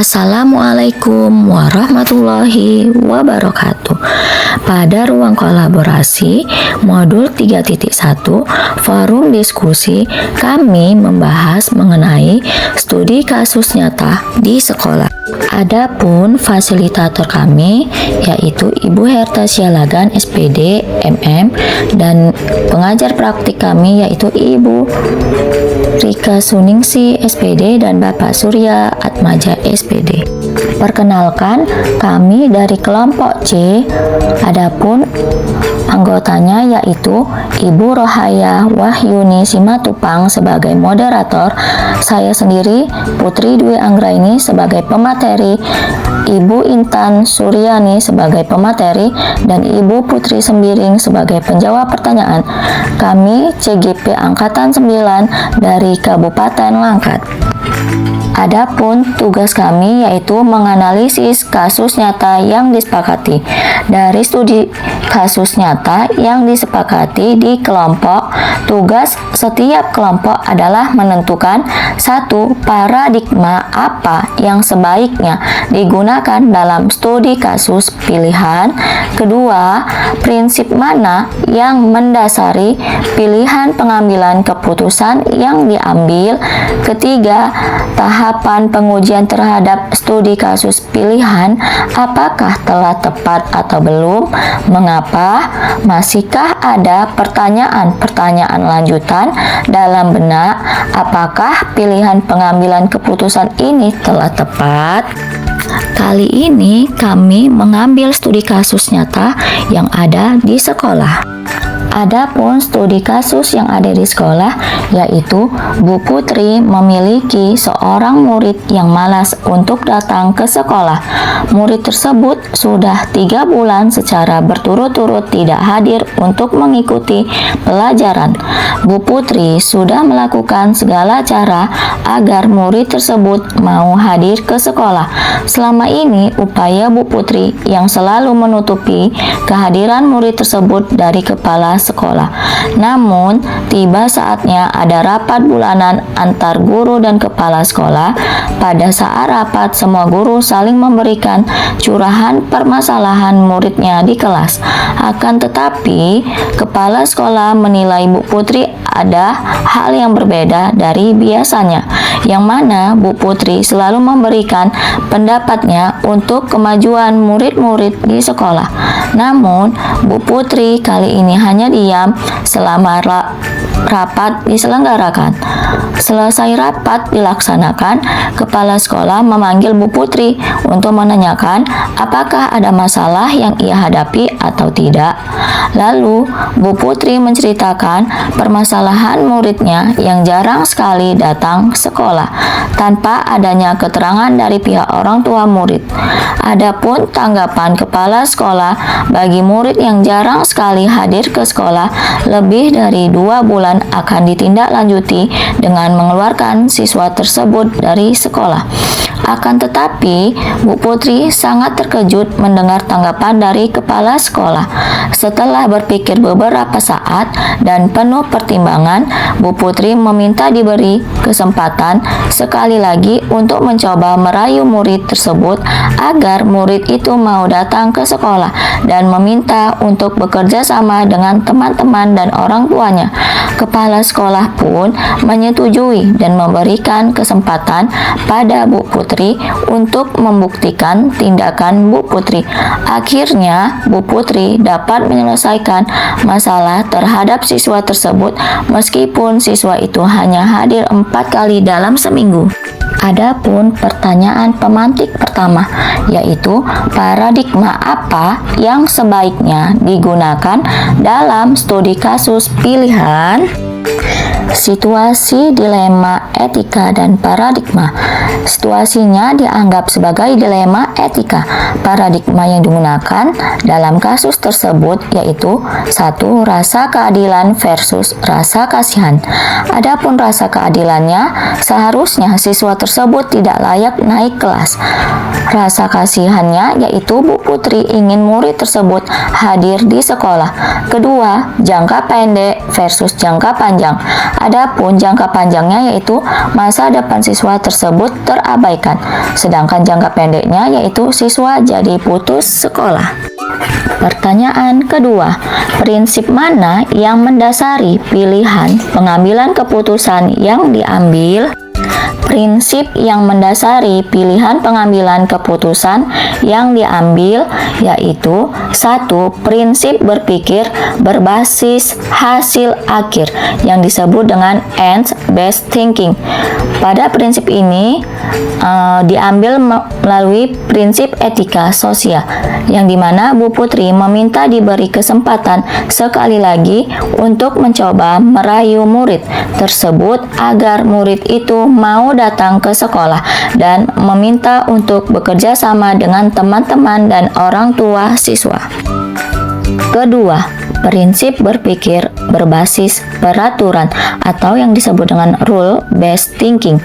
Assalamualaikum warahmatullahi wabarakatuh. Pada ruang kolaborasi modul 3.1 forum diskusi, kami membahas mengenai studi kasus nyata di sekolah. Adapun fasilitator kami yaitu Ibu Hertasya Lagan SPD MM dan pengajar praktik kami yaitu Ibu Rika Suningsi SPD dan Bapak Surya Atmaja SPD. Perkenalkan, kami dari kelompok C. Adapun anggotanya yaitu Ibu Rohaya Wahyuni Simatupang sebagai moderator, saya sendiri Putri Dwi Anggraini sebagai pemateri, Ibu Intan Suryani sebagai pemateri, dan Ibu Putri Sembiring sebagai penjawab pertanyaan. Kami CGP Angkatan 9 dari Kabupaten Langkat. Adapun tugas kami yaitu menganalisis kasus nyata yang disepakati. Dari studi kasus nyata yang disepakati di kelompok, tugas setiap kelompok adalah menentukan satu, paradigma apa yang sebaiknya digunakan dalam studi kasus pilihan. Kedua, prinsip mana yang mendasari pilihan pengambilan keputusan yang diambil. Ketiga, tahapan pengujian terhadap studi kasus pilihan, apakah telah tepat atau belum, mengapa, masihkah ada pertanyaan-pertanyaan lanjutan dalam benak, apakah pilihan pengambilan keputusan ini telah tepat. Kali ini kami mengambil studi kasus nyata yang ada di sekolah. Adapun studi kasus yang ada di sekolah yaitu Bu Putri memiliki seorang murid yang malas untuk datang ke sekolah. Murid tersebut sudah 3 bulan secara berturut-turut tidak hadir untuk mengikuti pelajaran. Bu Putri sudah melakukan segala cara agar murid tersebut mau hadir ke sekolah. Selama ini upaya Bu Putri yang selalu menutupi kehadiran murid tersebut dari kepala sekolah. Namun, tiba saatnya ada rapat bulanan antar guru dan kepala sekolah. Pada saat rapat, semua guru saling memberikan curahan permasalahan muridnya di kelas. Akan tetapi, kepala sekolah menilai Bu Putri ada hal yang berbeda dari biasanya, yang mana Bu Putri selalu memberikan pendapatnya untuk kemajuan murid-murid di sekolah. Namun, Bu Putri kali ini hanya diam selama rapat diselenggarakan. Selesai rapat dilaksanakan, kepala sekolah memanggil Bu Putri untuk menanyakan apakah ada masalah yang ia hadapi atau tidak. Lalu, Bu Putri menceritakan permasalahan muridnya yang jarang sekali datang sekolah tanpa adanya keterangan dari pihak orang tua murid. Adapun tanggapan kepala sekolah bagi murid yang jarang sekali hadir ke sekolah lebih dari 2 bulan akan ditindaklanjuti dengan mengeluarkan siswa tersebut dari sekolah. Akan tetapi, Bu Putri sangat terkejut mendengar tanggapan dari kepala sekolah. Setelah berpikir beberapa saat dan penuh pertimbangan, Bu Putri meminta diberi kesempatan sekali lagi untuk mencoba merayu murid tersebut agar murid itu mau datang ke sekolah dan meminta untuk bekerja sama dengan teman-teman dan orang tuanya. Kepala sekolah pun menyetujui dan memberikan kesempatan pada Bu Putri untuk membuktikan tindakan Bu Putri. Akhirnya, Bu Putri dapat menyelesaikan masalah terhadap siswa tersebut meskipun siswa itu hanya hadir 4 kali dalam seminggu. Adapun pertanyaan pemantik pertama yaitu paradigma apa yang sebaiknya digunakan dalam studi kasus pilihan. Situasi, dilema, etika, dan paradigma. Situasinya dianggap sebagai dilema etika. Paradigma yang digunakan dalam kasus tersebut yaitu 1. Rasa keadilan versus rasa kasihan. Adapun rasa keadilannya, seharusnya siswa tersebut tidak layak naik kelas. Rasa kasihannya yaitu Bu Putri ingin murid tersebut hadir di sekolah. Kedua, jangka pendek versus jangka panjang. Adapun jangka panjangnya yaitu masa depan siswa tersebut terabaikan, sedangkan jangka pendeknya yaitu siswa jadi putus sekolah. Pertanyaan kedua, prinsip mana yang mendasari pilihan pengambilan keputusan yang diambil? Prinsip yang mendasari pilihan pengambilan keputusan yang diambil yaitu 1. Prinsip berpikir berbasis hasil akhir yang disebut dengan ends-based thinking. Pada prinsip ini diambil melalui prinsip etika sosial yang dimana Bu Putri meminta diberi kesempatan sekali lagi untuk mencoba merayu murid tersebut agar murid itu mau datang ke sekolah dan meminta untuk bekerja sama dengan teman-teman dan orang tua siswa. Kedua, prinsip berpikir berbasis peraturan atau yang disebut dengan rule-based thinking.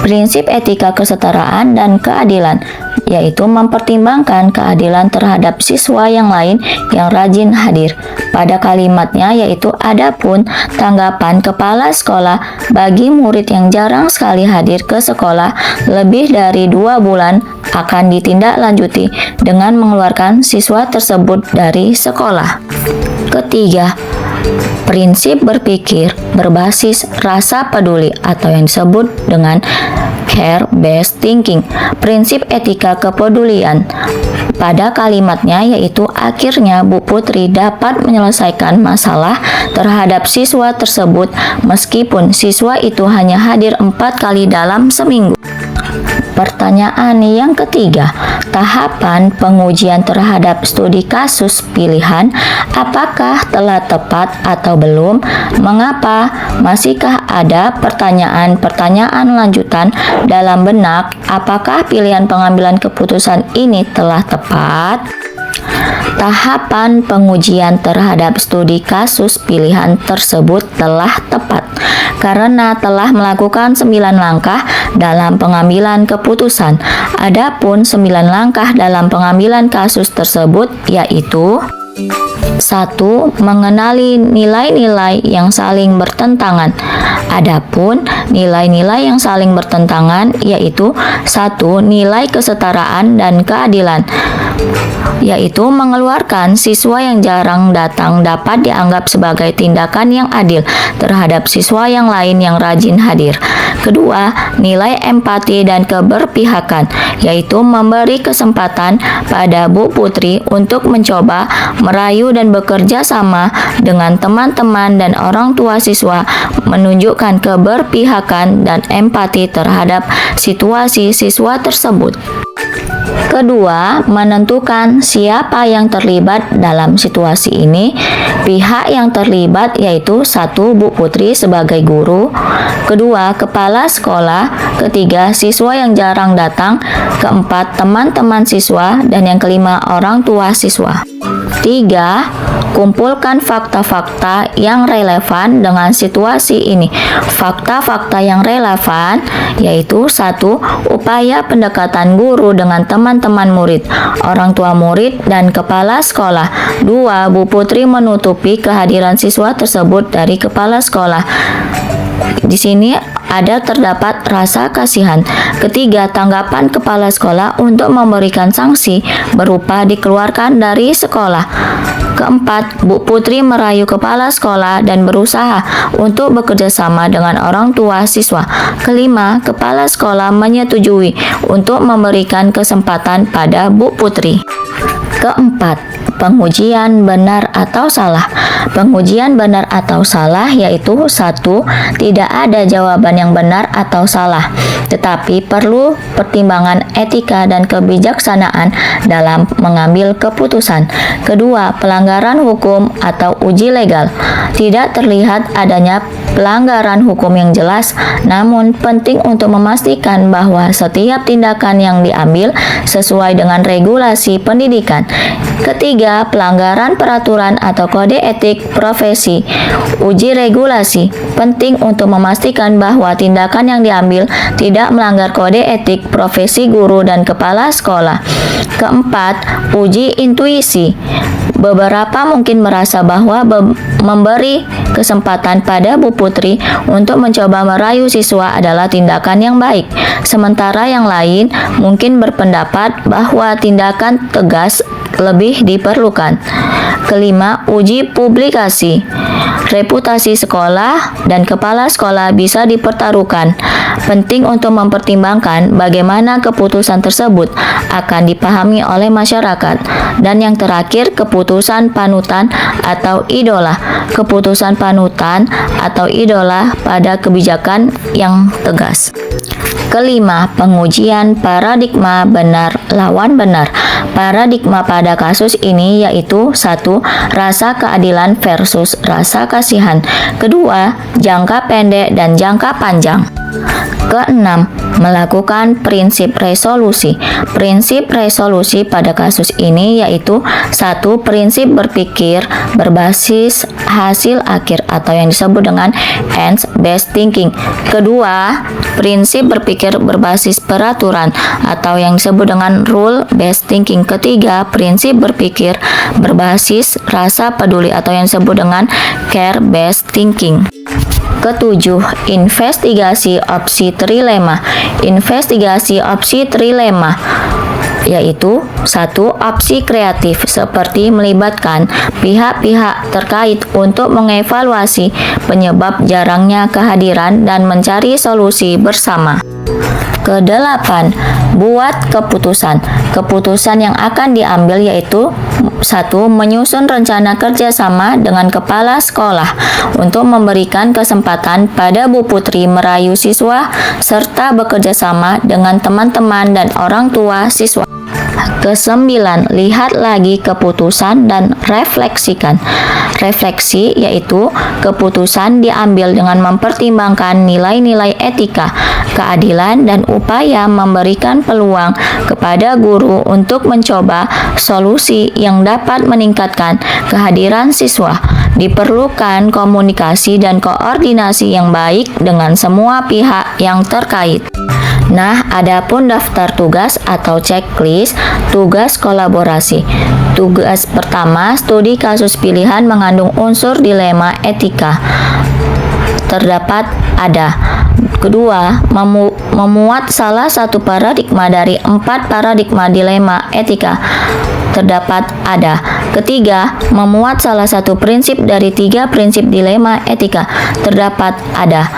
Prinsip etika kesetaraan dan keadilan, yaitu mempertimbangkan keadilan terhadap siswa yang lain yang rajin hadir. Pada kalimatnya yaitu adapun tanggapan kepala sekolah bagi murid yang jarang sekali hadir ke sekolah lebih dari 2 bulan akan ditindaklanjuti dengan mengeluarkan siswa tersebut dari sekolah. Ketiga, prinsip berpikir berbasis rasa peduli atau yang disebut dengan care-based thinking. Prinsip etika kepedulian. Pada kalimatnya yaitu akhirnya Bu Putri dapat menyelesaikan masalah terhadap siswa tersebut meskipun siswa itu hanya hadir 4 kali dalam seminggu. Pertanyaan yang ketiga, tahapan pengujian terhadap studi kasus pilihan apakah telah tepat atau belum? Mengapa? Masihkah ada pertanyaan-pertanyaan lanjutan dalam benak apakah pilihan pengambilan keputusan ini telah tepat? Tahapan pengujian terhadap studi kasus pilihan tersebut telah tepat karena telah melakukan 9 langkah dalam pengambilan keputusan. Adapun 9 langkah dalam pengambilan kasus tersebut yaitu 1. Mengenali nilai-nilai yang saling bertentangan. Adapun nilai-nilai yang saling bertentangan yaitu 1. Nilai kesetaraan dan keadilan, yaitu mengeluarkan siswa yang jarang datang dapat dianggap sebagai tindakan yang adil terhadap siswa yang lain yang rajin hadir. Kedua, nilai empati dan keberpihakan, yaitu memberi kesempatan pada Bu Putri untuk mencoba merayu dan bekerja sama dengan teman-teman dan orang tua siswa, menunjukkan keberpihakan dan empati terhadap situasi siswa tersebut. Kedua, menentukan siapa yang terlibat dalam situasi ini. Pihak yang terlibat yaitu 1. Bu Putri sebagai guru, kedua, kepala sekolah, ketiga, siswa yang jarang datang, keempat, teman-teman siswa, dan yang kelima, orang tua siswa. 3. Kumpulkan fakta-fakta yang relevan dengan situasi ini. Fakta-fakta yang relevan yaitu 1. Upaya pendekatan guru dengan teman-teman murid, orang tua murid, dan kepala sekolah. 2. Bu Putri menutupi kehadiran siswa tersebut dari kepala sekolah. Di sini terdapat rasa kasihan. Ketiga, tanggapan kepala sekolah untuk memberikan sanksi berupa dikeluarkan dari sekolah. Keempat, Bu Putri merayu kepala sekolah dan berusaha untuk bekerja sama dengan orang tua siswa. Kelima, kepala sekolah menyetujui untuk memberikan kesempatan pada Bu Putri. Keempat, pengujian benar atau salah. Pengujian benar atau salah yaitu 1. Tidak ada jawaban yang benar atau salah, tetapi perlu pertimbangan etika dan kebijaksanaan dalam mengambil keputusan. Kedua, pelanggaran hukum atau uji legal. Tidak terlihat adanya pelanggaran hukum yang jelas, namun penting untuk memastikan bahwa setiap tindakan yang diambil sesuai dengan regulasi pendidikan. Ketiga, pelanggaran peraturan atau kode etik profesi. Uji regulasi. Penting untuk memastikan bahwa tindakan yang diambil tidak melanggar kode etik profesi guru dan kepala sekolah. Keempat, uji intuisi. Beberapa mungkin merasa bahwa memberi kesempatan pada Bu Putri untuk mencoba merayu siswa adalah tindakan yang baik. Sementara yang lain mungkin berpendapat bahwa tindakan tegas lebih diperlukan. Kelima, uji publikasi. Reputasi sekolah dan kepala sekolah bisa dipertaruhkan. Penting untuk mempertimbangkan bagaimana keputusan tersebut akan dipahami oleh masyarakat. Dan yang terakhir, keputusan panutan atau idola. Keputusan panutan atau idola pada kebijakan yang tegas. Kelima, pengujian paradigma benar lawan benar. Paradigma pada kasus ini yaitu 1. Rasa keadilan versus rasa kasihan. Kedua, jangka pendek dan jangka panjang. Keenam, melakukan prinsip resolusi. Prinsip resolusi pada kasus ini yaitu 1. Prinsip berpikir berbasis hasil akhir atau yang disebut dengan ends-based thinking. Kedua, prinsip berpikir berbasis peraturan atau yang disebut dengan rule-based thinking. Ketiga, prinsip berpikir berbasis rasa peduli atau yang disebut dengan care-based thinking. Ketujuh, investigasi opsi trilema. Investigasi opsi trilema yaitu 1. Opsi kreatif seperti melibatkan pihak-pihak terkait untuk mengevaluasi penyebab jarangnya kehadiran dan mencari solusi bersama. Kedelapan, buat keputusan. Keputusan yang akan diambil yaitu 1. Menyusun rencana kerjasama dengan kepala sekolah untuk memberikan kesempatan pada Bu Putri merayu siswa serta bekerja sama dengan teman-teman dan orang tua siswa. Kesembilan, lihat lagi keputusan dan refleksikan. Refleksi yaitu keputusan diambil dengan mempertimbangkan nilai-nilai etika, keadilan, dan upaya memberikan peluang kepada guru untuk mencoba solusi yang dapat meningkatkan kehadiran siswa. Diperlukan komunikasi dan koordinasi yang baik dengan semua pihak yang terkait. Nah, adapun daftar tugas atau checklist tugas kolaborasi. Tugas pertama, studi kasus pilihan mengandung unsur dilema etika. Terdapat ada. Kedua, memuat salah satu paradigma dari 4 paradigma dilema etika. Terdapat ada. Ketiga, memuat salah satu prinsip dari 3 prinsip dilema etika. Terdapat ada.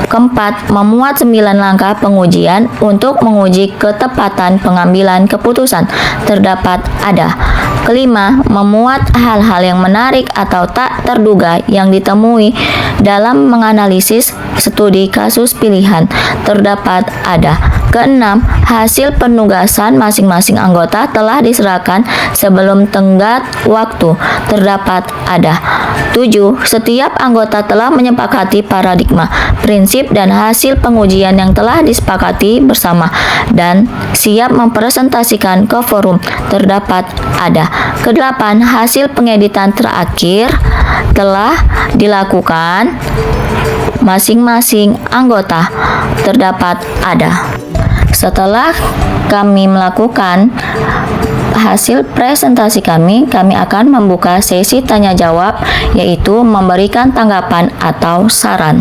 Keempat, memuat 9 langkah pengujian untuk menguji ketepatan pengambilan keputusan. Terdapat ada. Kelima, memuat hal-hal yang menarik atau tak terduga yang ditemui dalam menganalisis studi kasus pilihan. Terdapat ada. Keenam, hasil penugasan masing-masing anggota telah diserahkan sebelum tenggat waktu. Terdapat ada. 7. Setiap anggota telah menyepakati paradigma, prinsip, dan hasil pengujian yang telah disepakati bersama dan siap mempresentasikan ke forum. Terdapat ada. Kedelapan, hasil pengeditan terakhir telah dilakukan masing-masing anggota. Terdapat ada. Setelah kami melakukan hasil presentasi kami akan membuka sesi tanya jawab, yaitu memberikan tanggapan atau saran.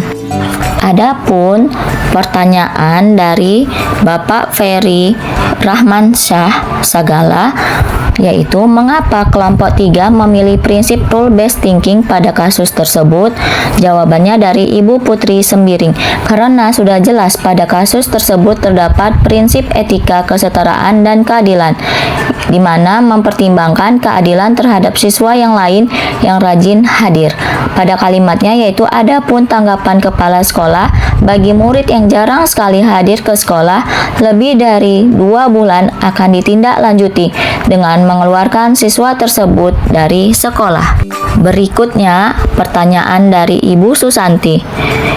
Adapun pertanyaan dari Bapak Ferry Rahmansyah Sagala, yaitu mengapa kelompok 3 memilih prinsip rule-based thinking pada kasus tersebut? Jawabannya dari Ibu Putri Sembiring, karena sudah jelas pada kasus tersebut terdapat prinsip etika kesetaraan dan keadilan, di mana mempertimbangkan keadilan terhadap siswa yang lain yang rajin hadir. Pada kalimatnya yaitu, adapun tanggapan kepala sekolah bagi murid yang jarang sekali hadir ke sekolah lebih dari 2 bulan akan ditindaklanjuti dengan mengeluarkan siswa tersebut dari sekolah. Berikutnya, pertanyaan dari Ibu Susanti,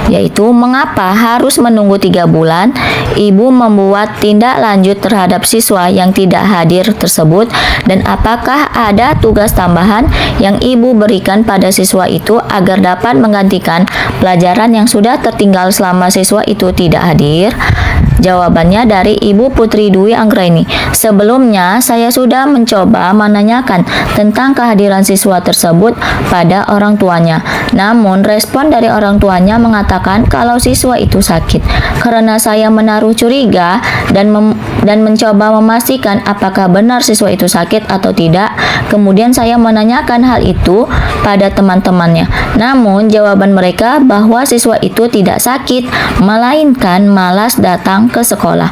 yaitu mengapa harus menunggu 3 bulan Ibu membuat tindak lanjut terhadap siswa yang tidak hadir tersebut, dan apakah ada tugas tambahan yang Ibu berikan pada siswa itu agar dapat menggantikan pelajaran yang sudah tertinggal selama siswa itu tidak hadir? Jawabannya dari Ibu Putri Dwi Anggraini. Sebelumnya, saya sudah mencoba menanyakan tentang kehadiran siswa tersebut pada orang tuanya. Namun, respon dari orang tuanya mengatakan kalau siswa itu sakit. Karena saya menaruh curiga dan mencoba memastikan apakah benar siswa itu sakit atau tidak, kemudian saya menanyakan hal itu pada teman-temannya. Namun, jawaban mereka bahwa siswa itu tidak sakit, melainkan malas datang ke sekolah.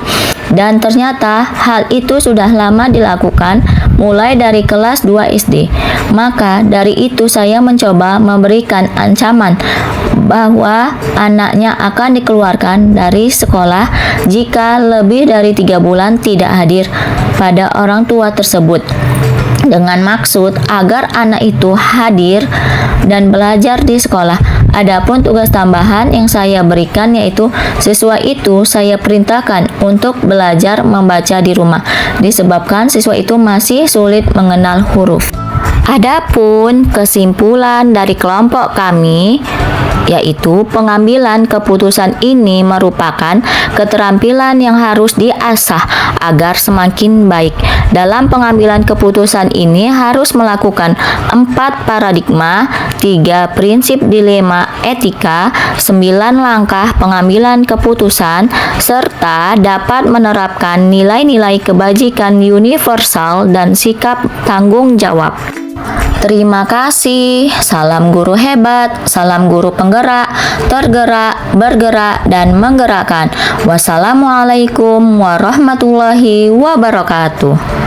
Dan ternyata hal itu sudah lama dilakukan mulai dari kelas 2 SD. Maka dari itu saya mencoba memberikan ancaman bahwa anaknya akan dikeluarkan dari sekolah jika lebih dari 3 bulan tidak hadir pada orang tua tersebut, dengan maksud agar anak itu hadir dan belajar di sekolah. Adapun tugas tambahan yang saya berikan yaitu siswa itu saya perintahkan untuk belajar membaca di rumah, disebabkan siswa itu masih sulit mengenal huruf. Adapun kesimpulan dari kelompok kami, yaitu pengambilan keputusan ini merupakan keterampilan yang harus diasah agar semakin baik. Dalam pengambilan keputusan ini harus melakukan 4 paradigma, 3 prinsip dilema etika, 9 langkah pengambilan keputusan, serta dapat menerapkan nilai-nilai kebajikan universal dan sikap tanggung jawab. Terima kasih. Salam guru hebat, salam guru penggerak, tergerak, bergerak, dan menggerakkan. Wassalamualaikum warahmatullahi wabarakatuh.